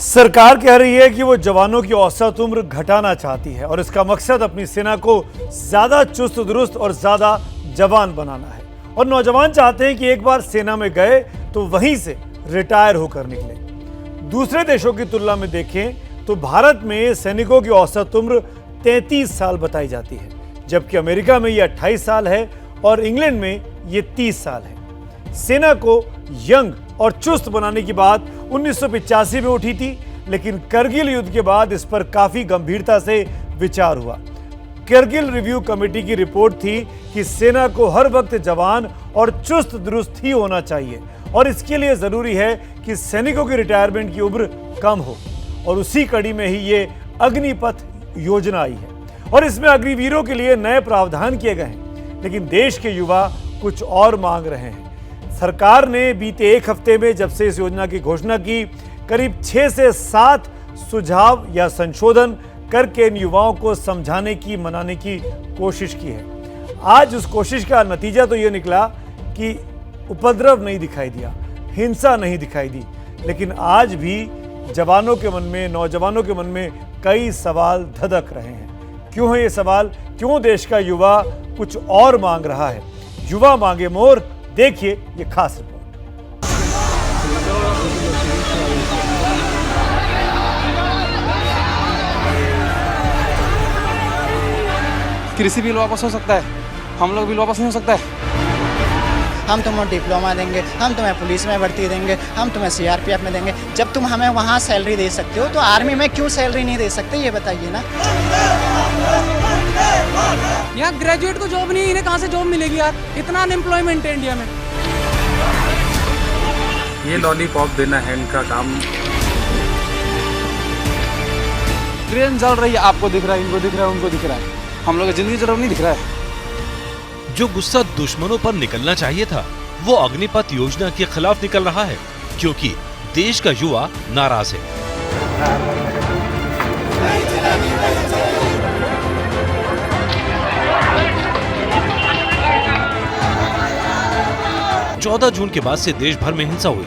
सरकार कह रही है कि वो जवानों की औसत उम्र घटाना चाहती है और इसका मकसद अपनी सेना को ज्यादा चुस्त दुरुस्त और ज्यादा जवान बनाना है। और नौजवान चाहते हैं कि एक बार सेना में गए तो वहीं से रिटायर होकर निकले। दूसरे देशों की तुलना में देखें तो भारत में सैनिकों की औसत उम्र 33 साल बताई जाती है, जबकि अमेरिका में ये 28 साल है और इंग्लैंड में ये 30 साल है। सेना को यंग और चुस्त बनाने की बात 1985 में उठी थी, लेकिन करगिल युद्ध के बाद इस पर काफी गंभीरता से विचार हुआ। करगिल रिव्यू कमेटी की रिपोर्ट थी कि सेना को हर वक्त जवान और चुस्त दुरुस्त ही होना चाहिए और इसके लिए जरूरी है कि सैनिकों की रिटायरमेंट की उम्र कम हो। और उसी कड़ी में ही ये अग्निपथ योजना आई है और इसमें अग्निवीरों के लिए नए प्रावधान किए गए हैं, लेकिन देश के युवा कुछ और मांग रहे हैं। सरकार ने बीते एक हफ्ते में जब से इस योजना की घोषणा की, करीब 6 से 7 सुझाव या संशोधन करके इन युवाओं को समझाने की, मनाने की कोशिश की है। आज उस कोशिश का नतीजा तो ये निकला कि उपद्रव नहीं दिखाई दिया, हिंसा नहीं दिखाई दी, लेकिन आज भी जवानों के मन में, नौजवानों के मन में कई सवाल धधक रहे हैं। क्यों है ये सवाल? क्यों देश का युवा कुछ और मांग रहा है? युवा मांगे मोर, देखिए ये खास रिपोर्ट। कृषि बिल वापस हो सकता है, हम लोग बिल वापस नहीं हो सकता है। हम तुम्हें डिप्लोमा देंगे, हम तुम्हें पुलिस में भर्ती देंगे, हम तुम्हें सीआरपीएफ में देंगे। जब तुम हमें वहाँ सैलरी दे सकते हो तो आर्मी में क्यों सैलरी नहीं दे सकते, ये बताइए ना। यहाँ ग्रेजुएट को जॉब नहीं, इन्हें कहाँ से जॉब मिलेगी यार? इतना अनएम्प्लॉयमेंट है इंडिया में। ये लॉलीपॉप देना है इनका काम। ट्रेन जल रही है, आपको दिख रहा है, इनको दिख रहा है, उनको दिख रहा है, हम लोग जिंदगी जरूर नहीं दिख रहा है। जो गुस्सा दुश्मनों पर निकलना चाहिए था वो अग्निपथ योजना के खिलाफ निकल रहा है, क्योंकि देश का युवा नाराज है। 14 जून के बाद से देश भर में हिंसा हुई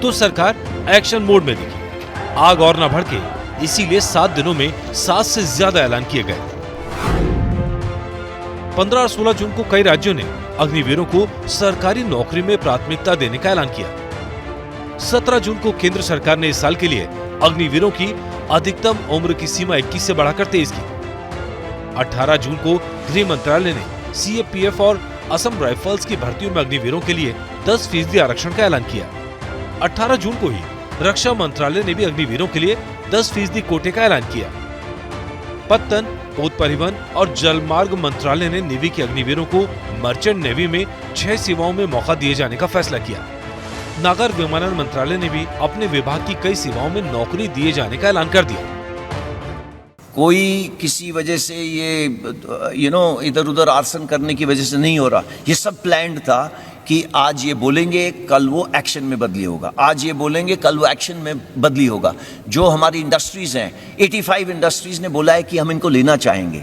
तो सरकार एक्शन मोड में दिखी। आग और न भड़के, इसीलिए 7 दिनों में 7 से ज्यादा ऐलान किए गए। 15 और 16 जून को कई राज्यों ने अग्निवीरों को सरकारी नौकरी में प्राथमिकता देने का ऐलान किया। 17 जून को केंद्र सरकार ने इस साल के लिए अग्निवीरों की अधिकतम उम्र की सीमा 21 से बढ़ाकर 23 की। 18 जून को गृह मंत्रालय ने सीएपीएफ और असम राइफल्स की भर्तियों में अग्निवीरों के लिए 10% आरक्षण का ऐलान किया। 18 जून को ही रक्षा मंत्रालय ने भी अग्निवीरों के लिए 10% कोटे का ऐलान किया। पत्तन, पोत परिवहन और जलमार्ग मंत्रालय ने नेवी के अग्निवीरों को मर्चेंट नेवी में 6 सेवाओं में मौका दिए जाने का फैसला किया। नागर विमानन मंत्रालय ने भी अपने विभाग की कई सेवाओं में नौकरी दिए जाने का ऐलान कर दिया। कोई किसी वजह से ये इधर उधर आसन करने की वजह से नहीं हो रहा, ये सब प्लान्ड था कि आज ये बोलेंगे कल वो एक्शन में बदली होगा, आज ये बोलेंगे कल वो एक्शन में बदली होगा। जो हमारी इंडस्ट्रीज हैं, 85 इंडस्ट्रीज ने बोला है कि हम इनको लेना चाहेंगे।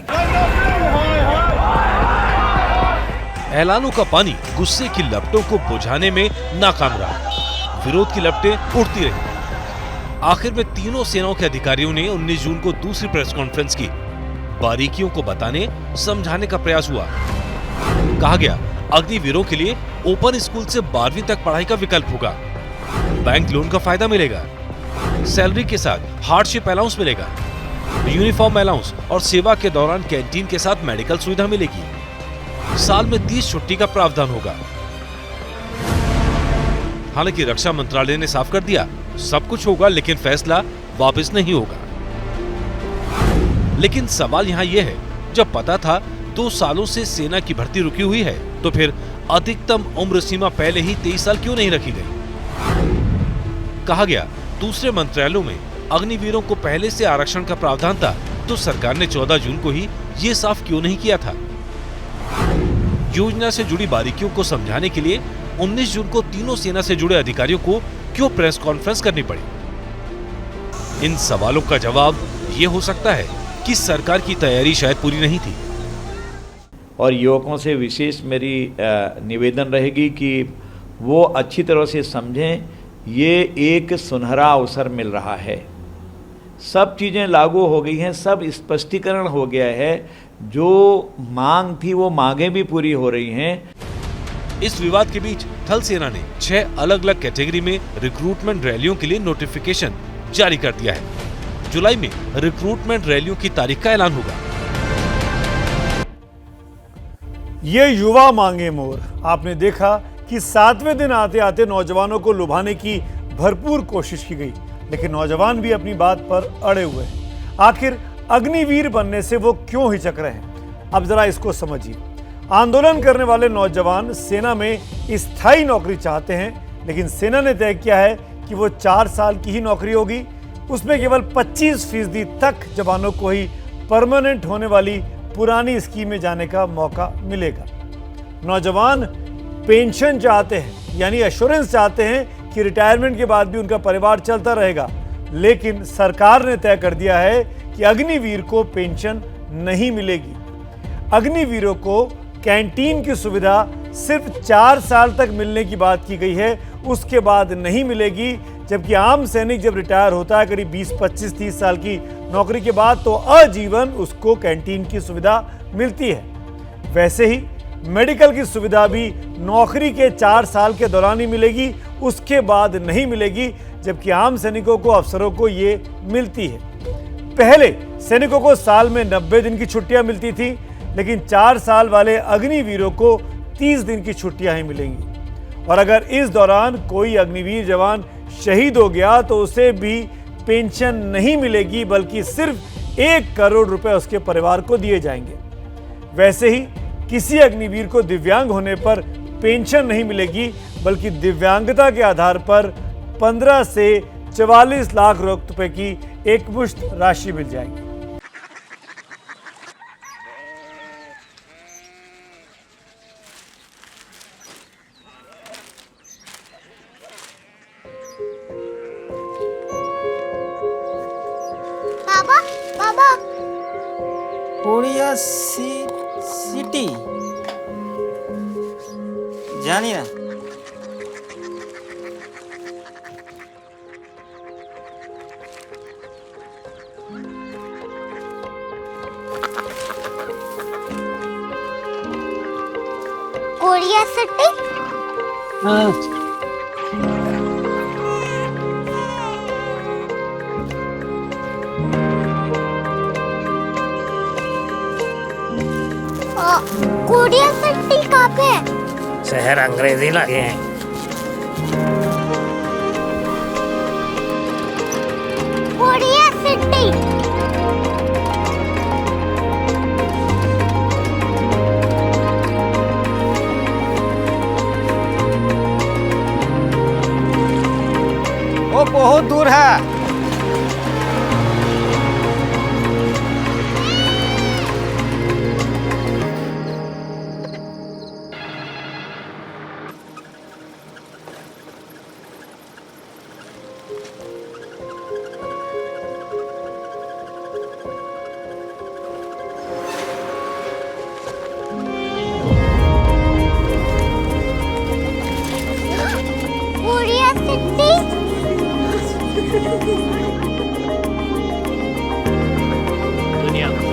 ऐलानों का पानी गुस्से की लपटों को बुझाने में नाकाम रहा। विरोध की लपटें उठती रही। आखिर में तीनों सेनाओं के अधिकारियों ने 19 जून को दूसरी प्रेस कॉन्फ्रेंस की। बारीकियों को बताने, समझाने का प्रयास हुआ। कहा गया अग्निवीरों के लिए ओपन स्कूल से 12वीं तक पढ़ाई का विकल्प होगा, बैंक लोन का फायदा मिलेगा, सैलरी के साथ हार्डशिप अलाउंस मिलेगा, यूनिफॉर्म अलाउंस और सेवा के दौरान कैंटीन के साथ मेडिकल सुविधा मिलेगी। साल में 30 छुट्टी का प्रावधान होगा। हालांकि रक्षा मंत्रालय ने साफ कर दिया सब कुछ होगा, लेकिन फैसला वापस नहीं होगा। लेकिन सवाल यहाँ यह है, जब पता था 2 सालों से सेना की भर्ती रुकी हुई है, तो फिर अधिकतम उम्र सीमा पहले ही 23 साल क्यों नहीं रखी गई? कहा गया दूसरे मंत्रालयों में अग्निवीरों को पहले से आरक्षण का प्रावधान था, तो सरकार ने 14 जून को ही ये साफ क्यों नहीं किया था? योजना से जुड़ी बारीकियों को समझाने के लिए 19 जून को तीनों सेना से जुड़े अधिकारियों को क्यों प्रेस कॉन्फ्रेंस करनी पड़ी? इन सवालों का जवाब ये हो सकता है कि सरकार की तैयारी शायद पूरी नहीं थी। और युवकों से विशेष मेरी निवेदन रहेगी कि वो अच्छी तरह से समझें, ये एक सुनहरा अवसर मिल रहा है सब चीज़ें लागू हो गई हैं, सब स्पष्टीकरण हो गया है। जो मांग थी वो मांगें भी पूरी हो रही हैं। इस विवाद के बीच थल सेना ने 6 अलग अलग कैटेगरी में रिक्रूटमेंट रैलियों के लिए नोटिफिकेशन जारी कर दिया है। जुलाई में रिक्रूटमेंट रैलियों की तारीख का ऐलान होगा। ये युवा मांगे मोर। आपने देखा कि 7वें दिन आते आते नौजवानों को लुभाने की भरपूर कोशिश की गई, लेकिन नौजवान भी अपनी बात पर अड़े हुए हैं। आखिर अग्निवीर बनने से वो क्यों हिचक रहे हैं? अब जरा इसको समझिए। आंदोलन करने वाले नौजवान सेना में स्थायी नौकरी चाहते हैं, लेकिन सेना ने तय किया है कि वो 4 साल की ही नौकरी होगी। उसमें केवल 25% तक जवानों को ही परमानेंट होने वाली पुरानी स्कीम में जाने का मौका मिलेगा। नौजवान पेंशन चाहते हैं, यानी एश्योरेंस चाहते हैं कि रिटायरमेंट के बाद भी उनका परिवार चलता रहेगा, लेकिन सरकार ने तय कर दिया है कि अग्निवीर को पेंशन नहीं मिलेगी। अग्निवीरों को कैंटीन की सुविधा सिर्फ 4 साल तक मिलने की बात की गई है, उसके बाद नहीं मिलेगी। जबकि आम सैनिक जब रिटायर होता है करीब 20, 25, 30 साल की नौकरी के बाद, तो आजीवन उसको कैंटीन की सुविधा मिलती है। वैसे ही मेडिकल की सुविधा भी नौकरी के 4 साल के दौरान ही मिलेगी, उसके बाद नहीं मिलेगी। जबकि आम सैनिकों को, अफसरों को ये मिलती है। पहले सैनिकों को साल में 90 दिन की छुट्टियां मिलती थी, लेकिन 4 साल वाले अग्निवीरों को 30 दिन की छुट्टियां ही मिलेंगी। और अगर इस दौरान कोई अग्निवीर जवान शहीद हो गया तो उसे भी पेंशन नहीं मिलेगी, बल्कि सिर्फ 1 करोड़ रुपए उसके परिवार को दिए जाएंगे। वैसे ही किसी अग्निवीर को दिव्यांग होने पर पेंशन नहीं मिलेगी, बल्कि दिव्यांगता के आधार पर 15 से 44 लाख रुपए की एकमुश्त राशि मिल जाएगी। बाबा बाबा कोरिया सिटी जानी ना। कोरिया सिटी कोरिया सिटी कहाँ पे है? शहर अंग्रेजी लगे हैं। कोरिया सिटी वो बहुत दूर है। कोरिया सिटी दुनिया को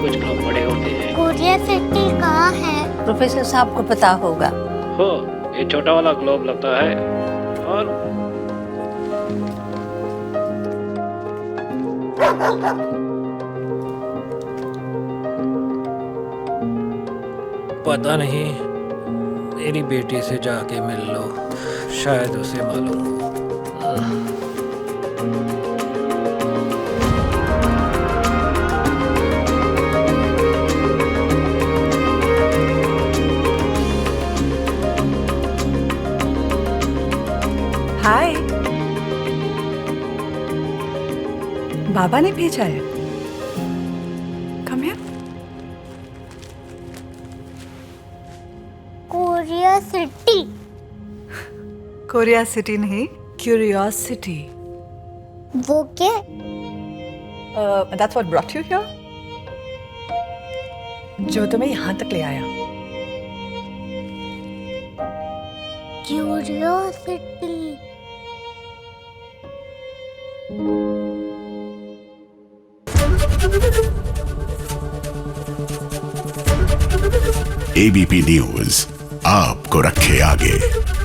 कुछ लोग बड़े होते हैं। कोरिया सिटी कहाँ है? प्रोफेसर साहब को पता होगा। हो, ये छोटा वाला ग्लोब लगता है और पता नहीं, मेरी बेटी से जाके मिल लो, शायद उसे मालूम हो। हाय, बाबा ने भेजा है। Come here. Korea city Korea city नहीं, क्यूरियोसिटी। वो क्या? That's what brought you here. जो तुम्हें यहाँ तक ले आया। क्यूरियोसिटी एबीपी न्यूज आपको रखे आगे।